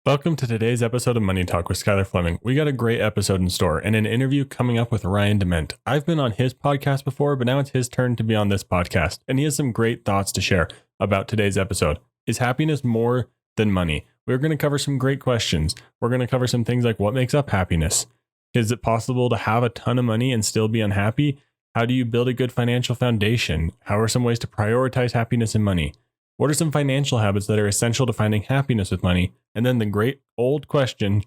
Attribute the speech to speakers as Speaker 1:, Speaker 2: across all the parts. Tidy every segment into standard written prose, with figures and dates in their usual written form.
Speaker 1: Welcome to today's episode of Money Talk with Skylar Fleming. We got a great episode in store and an interview coming up with Ryan DeMent. I've been on his podcast before, but now it's his turn to be on this podcast, and he has some great thoughts to share about today's episode. Is happiness more than money? We're going to cover some great questions. We're going to cover some things like what makes up happiness. Is it possible to have a ton of money and still be unhappy? How do you build a good financial foundation? How are some ways to prioritize happiness and money? What are some financial habits that are essential to finding happiness with money? And then the great old question,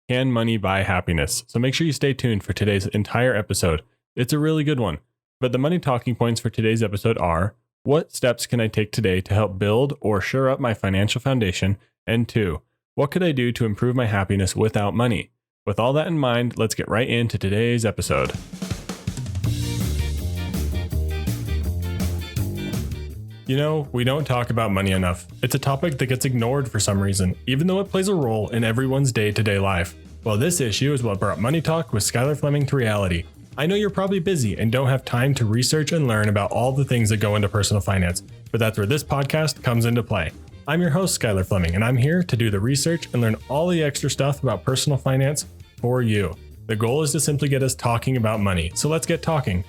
Speaker 1: can money buy happiness? So make sure you stay tuned for today's entire episode. It's a really good one. But the money talking points for today's episode are, what steps can I take today to help build or shore up my financial foundation? And 2, what could I do to improve my happiness without money? With all that in mind, let's get right into today's episode. You know, we don't talk about money enough. It's a topic that gets ignored for some reason, even though it plays a role in everyone's day-to-day life. Well, this issue is what brought Money Talk with Skylar Fleming to reality. I know you're probably busy and don't have time to research and learn about all the things that go into personal finance, but that's where this podcast comes into play. I'm your host, Skylar Fleming, and I'm here to do the research and learn all the extra stuff about personal finance for you. The goal is to simply get us talking about money, so let's get talking.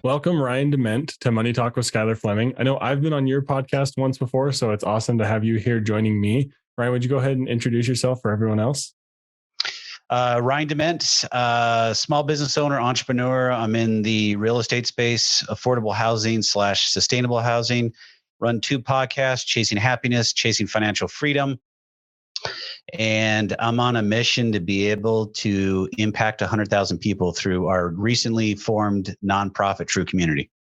Speaker 1: Welcome, Ryan DeMent, to Money Talk with Skylar Fleming. I know I've been on your podcast once before, so it's awesome to have you here joining me. Ryan, would you go ahead and introduce yourself for everyone else?
Speaker 2: Ryan DeMent, small business owner, entrepreneur. I'm in the real estate space, affordable housing / sustainable housing. Run 2 podcasts, Chasing Happiness, Chasing Financial Freedom. And I'm on a mission to be able to impact 100,000 people through our recently formed nonprofit True Community.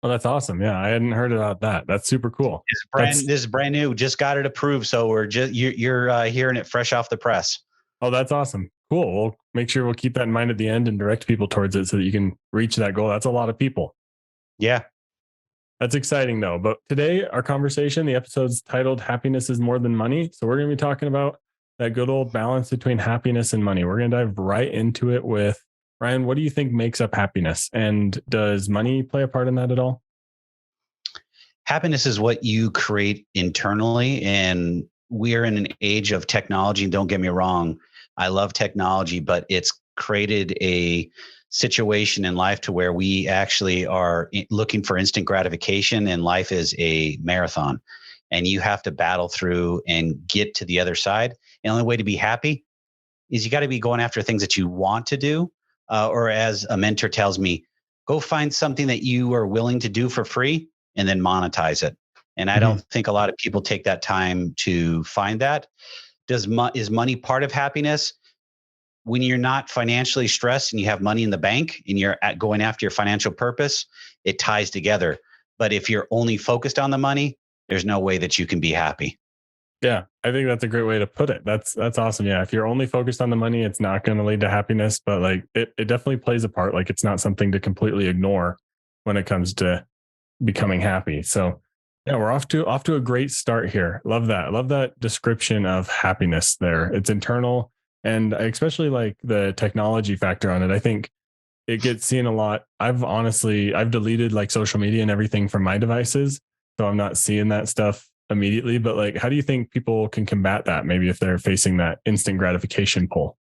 Speaker 1: Oh, that's awesome. Yeah, I hadn't heard about that. That's super cool.
Speaker 2: This is brand new. Just got it approved. So you're hearing it fresh off the press.
Speaker 1: Oh, that's awesome. Cool. We'll make sure we'll keep that in mind at the end and direct people towards it so that you can reach that goal. That's a lot of people.
Speaker 2: Yeah.
Speaker 1: That's exciting though. But today, our conversation, the episode's titled Happiness is More Than Money. So we're going to be talking about that good old balance between happiness and money. We're going to dive right into it with Ryan. What do you think makes up happiness? And does money play a part in that at all?
Speaker 2: Happiness is what you create internally. And we're in an age of technology. Don't get me wrong. I love technology, but it's created a situation in life to where we actually are looking for instant gratification, and life is a marathon, and you have to battle through and get to the other side. The only way to be happy is you got to be going after things that you want to do, or as a mentor tells me, go find something that you are willing to do for free and then monetize it. And I don't think a lot of people take that time to find that. Is money part of happiness? When you're not financially stressed and you have money in the bank and you're going after your financial purpose, it ties together. But if you're only focused on the money, there's no way that you can be happy.
Speaker 1: Yeah, I think that's a great way to put it. That's awesome. Yeah, if you're only focused on the money, it's not going to lead to happiness, but like it definitely plays a part. Like it's not something to completely ignore when it comes to becoming happy. So yeah, we're off to a great start here. Love that. Love that description of happiness there. It's internal. And I especially like the technology factor on it. I think it gets seen a lot. I've deleted like social media and everything from my devices. So I'm not seeing that stuff immediately, but like, how do you think people can combat that? Maybe if they're facing that instant gratification pull.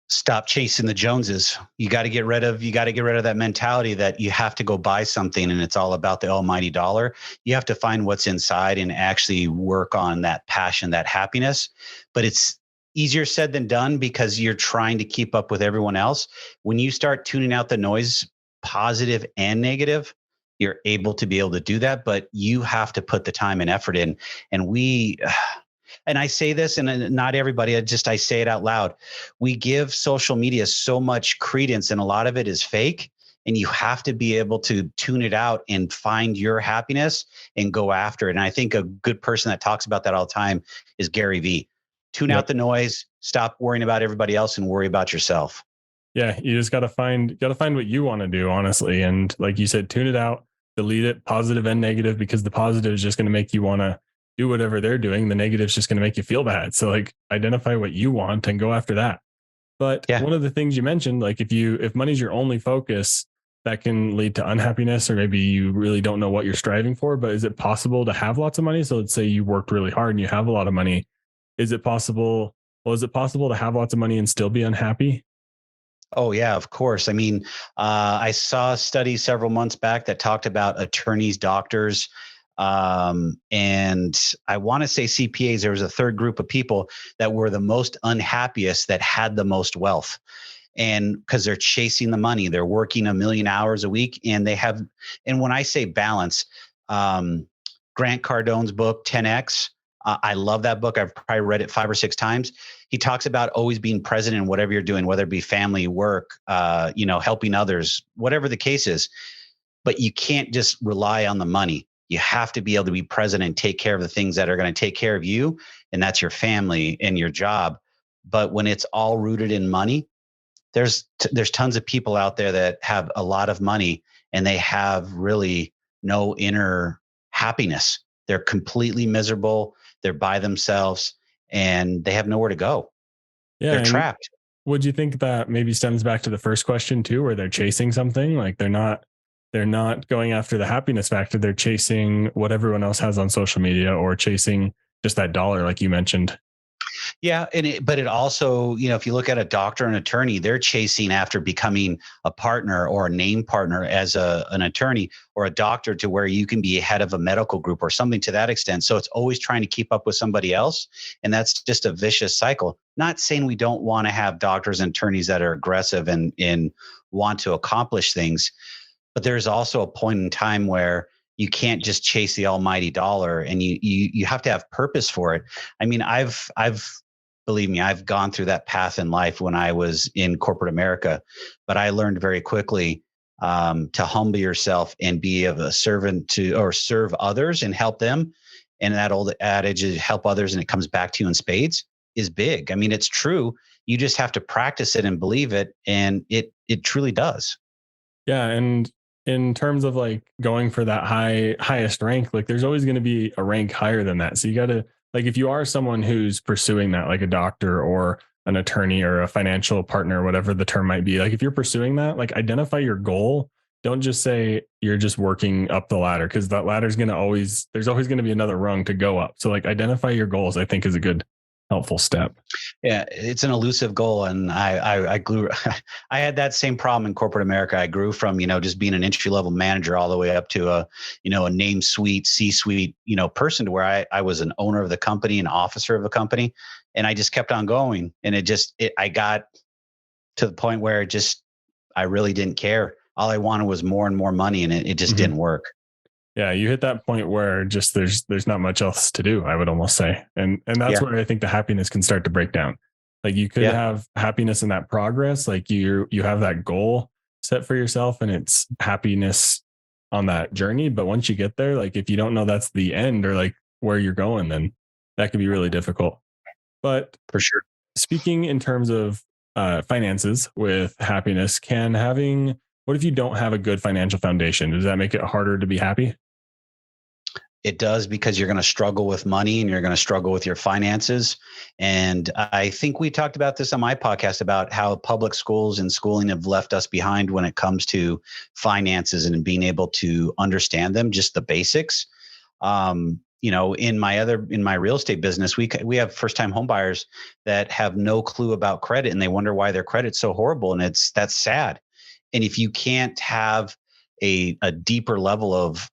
Speaker 2: Stop chasing the Joneses. You got to get rid of that mentality that you have to go buy something and it's all about the almighty dollar. You have to find what's inside and actually work on that passion, that happiness. But it's easier said than done because you're trying to keep up with everyone else. When you start tuning out the noise, positive and negative, you're able to do that, but you have to put the time and effort in. And I say this, and not everybody, I say it out loud. We give social media so much credence and a lot of it is fake. And you have to be able to tune it out and find your happiness and go after it. And I think a good person that talks about that all the time is Gary Vee. Tune out the noise, stop worrying about everybody else and worry about yourself.
Speaker 1: Yeah, you just got to find what you want to do, honestly. And like you said, tune it out, delete it, positive and negative, because the positive is just going to make you want to do whatever they're doing, the negative's just going to make you feel bad. So like identify what you want and go after that. But
Speaker 2: Yeah.
Speaker 1: one of the things you mentioned, like if money's your only focus, that can lead to unhappiness, or maybe you really don't know what you're striving for. But is it possible to have lots of money? So let's say you worked really hard and you have a lot of money. Is it possible? Well, is it possible to have lots of money and still be unhappy?
Speaker 2: Oh, yeah, of course. I mean, I saw a study several months back that talked about attorneys, doctors, and I want to say CPAs. There was a third group of people that were the most unhappiest that had the most wealth. And because they're chasing the money, they're working a million hours a week, and they have, and when I say balance, um, Grant Cardone's book, 10X, I love that book. I've probably read it 5 or 6 times. He talks about always being present in whatever you're doing, whether it be family, work, helping others, whatever the case is. But you can't just rely on the money. You have to be able to be present and take care of the things that are going to take care of you, and that's your family and your job. But when it's all rooted in money, there's tons of people out there that have a lot of money and they have really no inner happiness. They're completely miserable. They're by themselves and they have nowhere to go.
Speaker 1: Yeah.
Speaker 2: They're
Speaker 1: And
Speaker 2: trapped.
Speaker 1: would you think that maybe stems back to the first question too, where they're chasing something? Like they're not going after the happiness factor. They're chasing what everyone else has on social media, or chasing just that dollar, like you mentioned.
Speaker 2: Yeah, but it also, if you look at a doctor and attorney, they're chasing after becoming a partner or a name partner as an attorney or a doctor, to where you can be head of a medical group or something to that extent. So it's always trying to keep up with somebody else, and that's just a vicious cycle. Not saying we don't want to have doctors and attorneys that are aggressive and want to accomplish things, but there's also a point in time where you can't just chase the almighty dollar, and you have to have purpose for it. I mean, I've believe me, I've gone through that path in life when I was in corporate America, but I learned very quickly to humble yourself and be of a servant to, or serve others and help them. And that old adage is help others and it comes back to you in spades is big. I mean, it's true. You just have to practice it and believe it, and it truly does.
Speaker 1: Yeah. And in terms of like going for that highest rank, like there's always going to be a rank higher than that. So you got to, like, if you are someone who's pursuing that, like a doctor or an attorney or a financial partner, whatever the term might be, like if you're pursuing that, like identify your goal. Don't just say you're just working up the ladder, because that ladder's going to always, there's always going to be another rung to go up. So like identify your goals, I think is a good, helpful step.
Speaker 2: Yeah, it's an elusive goal, and I grew. I had that same problem in corporate America. I grew from just being an entry level manager all the way up to a name suite, C-suite person, to where I was an owner of the company, an officer of the company, and I just kept on going. And I got to the point where I really didn't care. All I wanted was more and more money, and it just
Speaker 1: Mhm.
Speaker 2: didn't work.
Speaker 1: Yeah, you hit that point where just there's not much else to do, I would almost say. And that's
Speaker 2: Yeah,
Speaker 1: where I think the happiness can start to break down. Like you could
Speaker 2: yeah.
Speaker 1: have happiness in that progress, like you have that goal set for yourself and it's happiness on that journey, but once you get there, like if you don't know that's the end or like where you're going, then that could be really difficult. But
Speaker 2: For sure.
Speaker 1: speaking in terms of finances with happiness, what if you don't have a good financial foundation? Does that make it harder to be happy?
Speaker 2: It does, because you're going to struggle with money and you're going to struggle with your finances. And I think we talked about this on my podcast about how public schools and schooling have left us behind when it comes to finances and being able to understand them, just the basics. In my real estate business, we have first time home buyers that have no clue about credit, and they wonder why their credit's so horrible. And that's sad. And if you can't have a deeper level of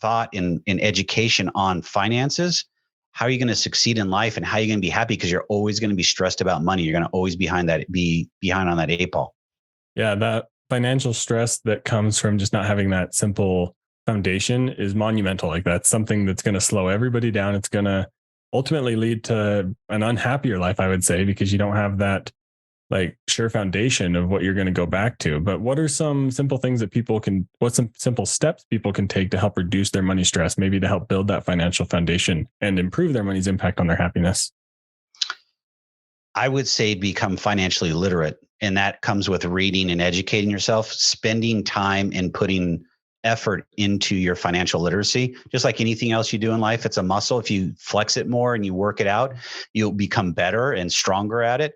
Speaker 2: thought in education on finances, how are you going to succeed in life, and how are you going to be happy? Because you're always going to be stressed about money. You're going to always be behind on that 8 ball.
Speaker 1: Yeah, that financial stress that comes from just not having that simple foundation is monumental. Like that's something that's going to slow everybody down. It's going to ultimately lead to an unhappier life, I would say, because you don't have that like sure foundation of what you're going to go back to. But what are some simple things that what's some simple steps people can take to help reduce their money stress, maybe to help build that financial foundation and improve their money's impact on their happiness?
Speaker 2: I would say become financially literate. And that comes with reading and educating yourself, spending time and putting effort into your financial literacy. Just like anything else you do in life, it's a muscle. If you flex it more and you work it out, you'll become better and stronger at it.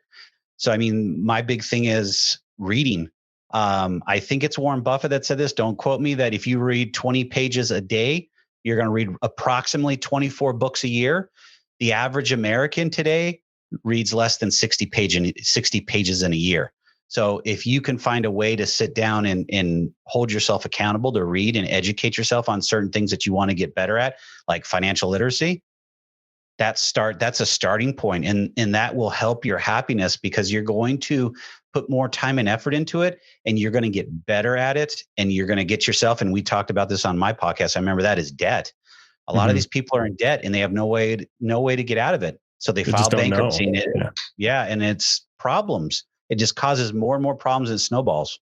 Speaker 2: So, I mean, my big thing is reading. I think it's Warren Buffett that said this. Don't quote me, that if you read 20 pages a day, you're going to read approximately 24 books a year. The average American today reads less than 60 pages in a year. So if you can find a way to sit down and hold yourself accountable to read and educate yourself on certain things that you want to get better at, like financial literacy, that's a starting point, and that will help your happiness, because you're going to put more time and effort into it, and you're going to get better at it, and you're going to get yourself, and we talked about this on my podcast, I remember, that is debt. A lot of these people are in debt and they have no way to get out of it. So they file bankruptcy. And it's problems. It just causes more and more problems and snowballs.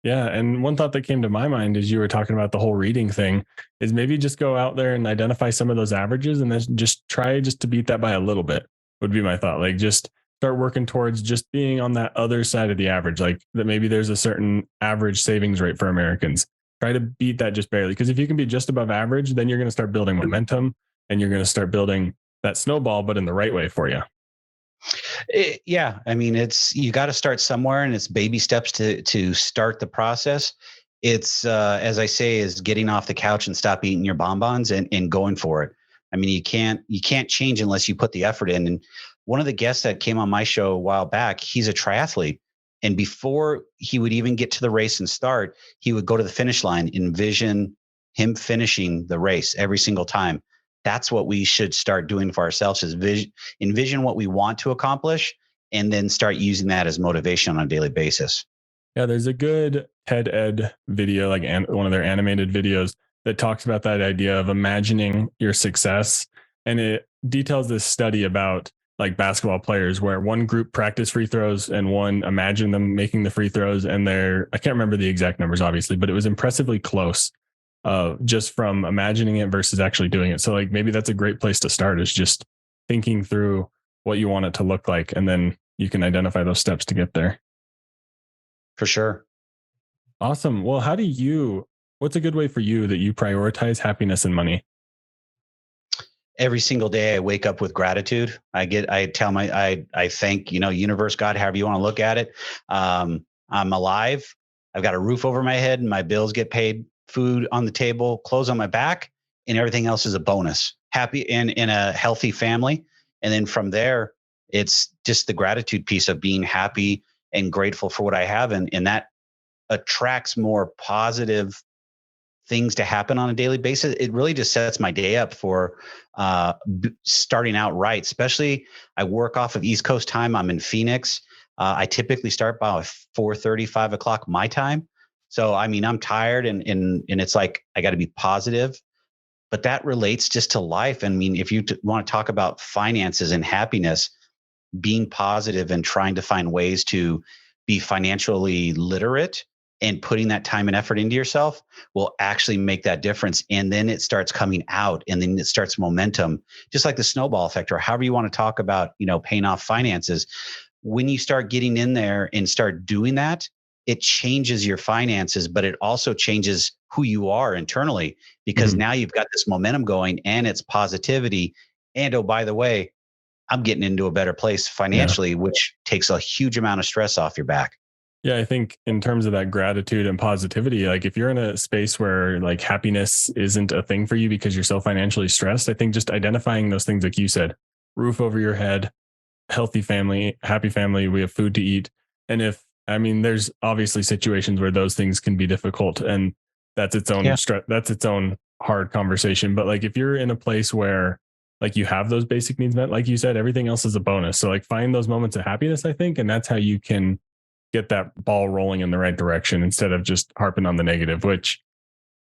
Speaker 1: Yeah. And one thought that came to my mind as you were talking about the whole reading thing is maybe just go out there and identify some of those averages and then just try just to beat that by a little bit would be my thought. Like just start working towards just being on that other side of the average, like that maybe there's a certain average savings rate for Americans. Try to beat that just barely. Because if you can be just above average, then you're going to start building momentum and you're going to start building that snowball, but in the right way for you.
Speaker 2: Yeah. I mean, you got to start somewhere, and it's baby steps to start the process. It's, as I say, is getting off the couch and stop eating your bonbons and going for it. I mean, you can't change unless you put the effort in. And one of the guests that came on my show a while back, he's a triathlete. And before he would even get to the race and start, he would go to the finish line, envision him finishing the race every single time. That's what we should start doing for ourselves, is envision what we want to accomplish, and then start using that as motivation on a daily basis.
Speaker 1: Yeah, there's a good TED Ed video, like one of their animated videos, that talks about that idea of imagining your success. And it details this study about like basketball players where one group practice free throws and one imagine them making the free throws. And I can't remember the exact numbers, obviously, but it was impressively close. Just from imagining it versus actually doing it. So like maybe that's a great place to start, is just thinking through what you want it to look like. And then you can identify those steps to get there.
Speaker 2: For sure.
Speaker 1: Awesome. Well, what's a good way for you that you prioritize happiness and money?
Speaker 2: Every single day I wake up with gratitude. I thank, universe, God, however you want to look at it. I'm alive. I've got a roof over my head and my bills get paid, food on the table, clothes on my back, and everything else is a bonus. Happy and in a healthy family. And then from there, it's just the gratitude piece of being happy and grateful for what I have. And that attracts more positive things to happen on a daily basis. It really just sets my day up for starting out right. Especially, I work off of East Coast time. I'm in Phoenix. I typically start by 4:30, 5 o'clock my time. So, I mean, I'm tired and it's like, I got to be positive, but that relates just to life. I mean, if you want to talk about finances and happiness, being positive and trying to find ways to be financially literate and putting that time and effort into yourself will actually make that difference. And then it starts coming out, and then it starts momentum, just like the snowball effect, or however you want to talk about, paying off finances. When you start getting in there and start doing that, it changes your finances, but it also changes who you are internally, because now you've got this momentum going and it's positivity. And oh, by the way, I'm getting into a better place financially, which takes a huge amount of stress off your back.
Speaker 1: Yeah, I think in terms of that gratitude and positivity, like if you're in a space where like happiness isn't a thing for you because you're so financially stressed, I think just identifying those things, like you said, roof over your head, healthy family, happy family, we have food to eat. And there's obviously situations where those things can be difficult, and that's its own stress, that's its own hard conversation. But like if you're in a place where like you have those basic needs met, like you said, everything else is a bonus. So like find those moments of happiness, I think, and that's how you can get that ball rolling in the right direction instead of just harping on the negative, which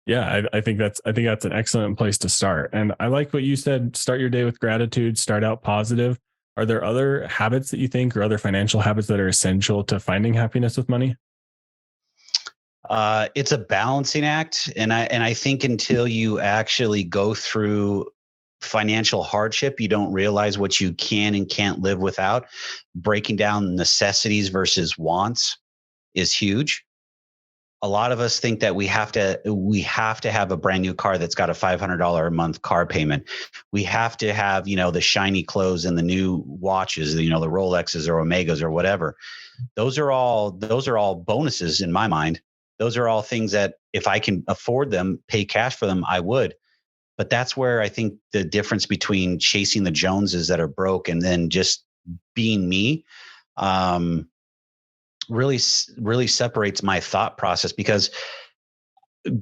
Speaker 1: I think that's an excellent place to start. And I like what you said, start your day with gratitude, start out positive. Are there other habits that you think, or other financial habits that are essential to finding happiness with money?
Speaker 2: It's a balancing act. And I think until you actually go through financial hardship, you don't realize what you can and can't live without. Breaking down necessities versus wants is huge. a lot of us think that we have to have a brand new car that's got a $500 a month car payment. We have to have, the shiny clothes and the new watches, the Rolexes or Omegas or whatever. Those are all bonuses in my mind. Those are all things that if I can afford them, pay cash for them, I would. But that's where I think the difference between chasing the Joneses that are broke and then just being me, really separates my thought process, because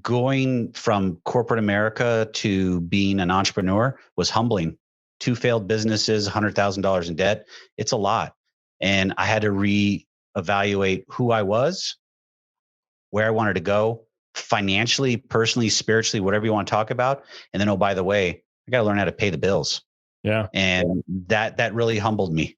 Speaker 2: going from corporate America to being an entrepreneur was humbling. 2 failed businesses, $100,000 in debt. It's a lot. And I had to reevaluate who I was, where I wanted to go financially, personally, spiritually, whatever you want to talk about. And then, oh, by the way, I got to learn how to pay the bills.
Speaker 1: Yeah.
Speaker 2: And that really humbled me.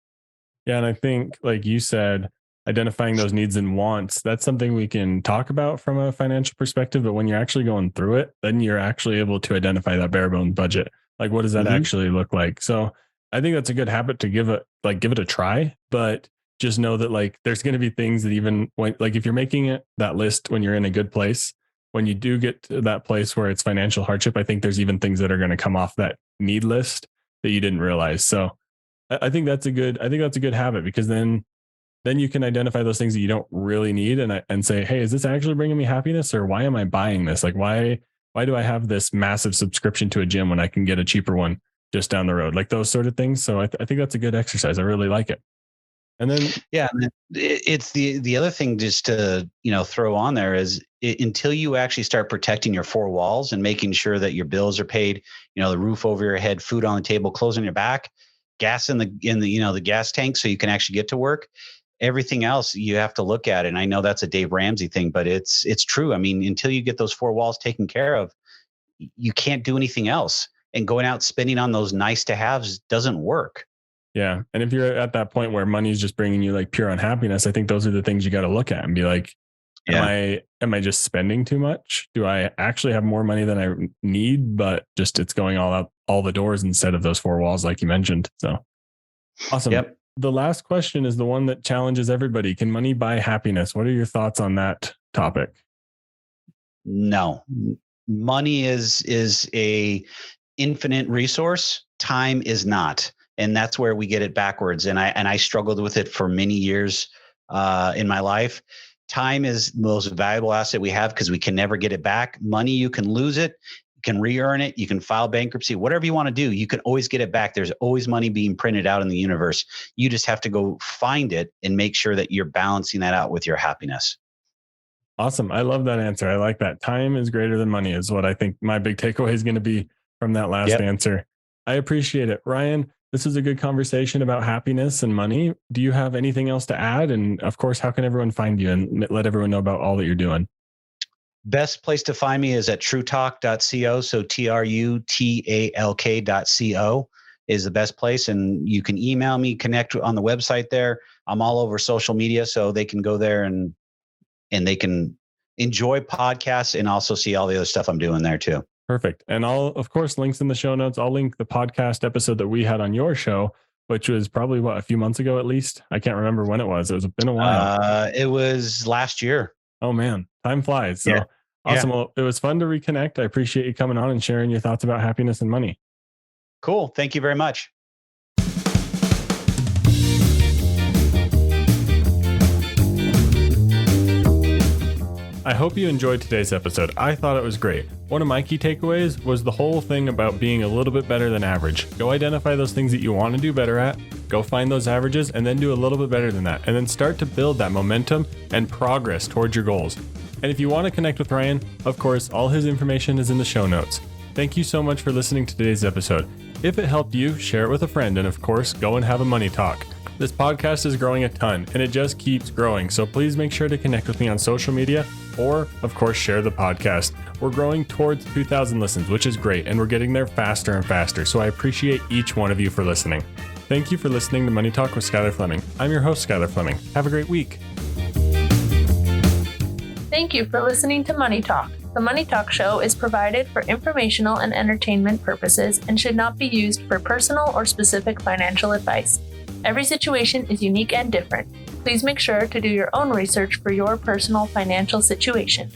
Speaker 1: Yeah. And I think, like you said, identifying those needs and wants, that's something we can talk about from a financial perspective. But when you're actually going through it, then you're actually able to identify that bare bones budget. Like, what does that actually look like? So I think that's a good habit to give it a try, but just know that like, there's going to be things that even when, like, if you're making that list when you're in a good place, when you do get to that place where it's financial hardship, I think there's even things that are going to come off that need list that you didn't realize. So I think that's a good habit, because then you can identify those things that you don't really need and say, hey, is this actually bringing me happiness, or why am I buying this? Like, why do I have this massive subscription to a gym when I can get a cheaper one just down the road? Like those sort of things. So I think that's a good exercise. I really like it. And then,
Speaker 2: yeah, it's the other thing just to, throw on there is until you actually start protecting your 4 walls and making sure that your bills are paid, the roof over your head, food on the table, clothes on your back, gas in the the gas tank so you can actually get to work. Everything else you have to look at. And I know that's a Dave Ramsey thing, but it's true. I mean, until you get those 4 walls taken care of, you can't do anything else. And going out spending on those nice to haves doesn't work.
Speaker 1: Yeah. And if you're at that point where money is just bringing you like pure unhappiness, I think those are the things you got to look at and be like, am I just spending too much? Do I actually have more money than I need, but just it's going all out all the doors instead of those 4 walls, like you mentioned. So awesome.
Speaker 2: Yep.
Speaker 1: The last question is the one that challenges everybody. Can money buy happiness? What are your thoughts on that topic?
Speaker 2: No. Money is a infinite resource. Time is not. And that's where we get it backwards. And I struggled with it for many years in my life. Time is the most valuable asset we have because we can never get it back. Money, you can lose it. You can re-earn it. You can file bankruptcy, whatever you want to do. You can always get it back. There's always money being printed out in the universe. You just have to go find it and make sure that you're balancing that out with your happiness.
Speaker 1: Awesome. I love that answer. I like that. Time is greater than money is what I think my big takeaway is going to be from that last answer. I appreciate it. Ryan, this is a good conversation about happiness and money. Do you have anything else to add? And of course, how can everyone find you and let everyone know about all that you're doing?
Speaker 2: Best place to find me is at truetalk.co. So truetalk.co is the best place. And you can email me, connect on the website there. I'm all over social media, so they can go there and they can enjoy podcasts and also see all the other stuff I'm doing there too.
Speaker 1: Perfect. And I'll, of course, links in the show notes. I'll link the podcast episode that we had on your show, which was probably a few months ago, at least. I can't remember when it was. It's been a while.
Speaker 2: It was last year.
Speaker 1: Oh man, time flies. So awesome. Well, it was fun to reconnect. I appreciate you coming on and sharing your thoughts about happiness and money.
Speaker 2: Cool. Thank you very much.
Speaker 1: I hope you enjoyed today's episode. I thought it was great. One of my key takeaways was the whole thing about being a little bit better than average. Go identify those things that you want to do better at, go find those averages, and then do a little bit better than that. And then start to build that momentum and progress towards your goals. And if you want to connect with Ryan, of course, all his information is in the show notes. Thank you so much for listening to today's episode. If it helped you, share it with a friend, and of course, go and have a money talk. This podcast is growing a ton, and it just keeps growing, so please make sure to connect with me on social media, or, of course, share the podcast. We're growing towards 2,000 listens, which is great, and we're getting there faster and faster, so I appreciate each one of you for listening. Thank you for listening to Money Talk with Skylar Fleming. I'm your host, Skylar Fleming. Have a great week.
Speaker 3: Thank you for listening to Money Talk. The Money Talk show is provided for informational and entertainment purposes and should not be used for personal or specific financial advice. Every situation is unique and different. Please make sure to do your own research for your personal financial situation.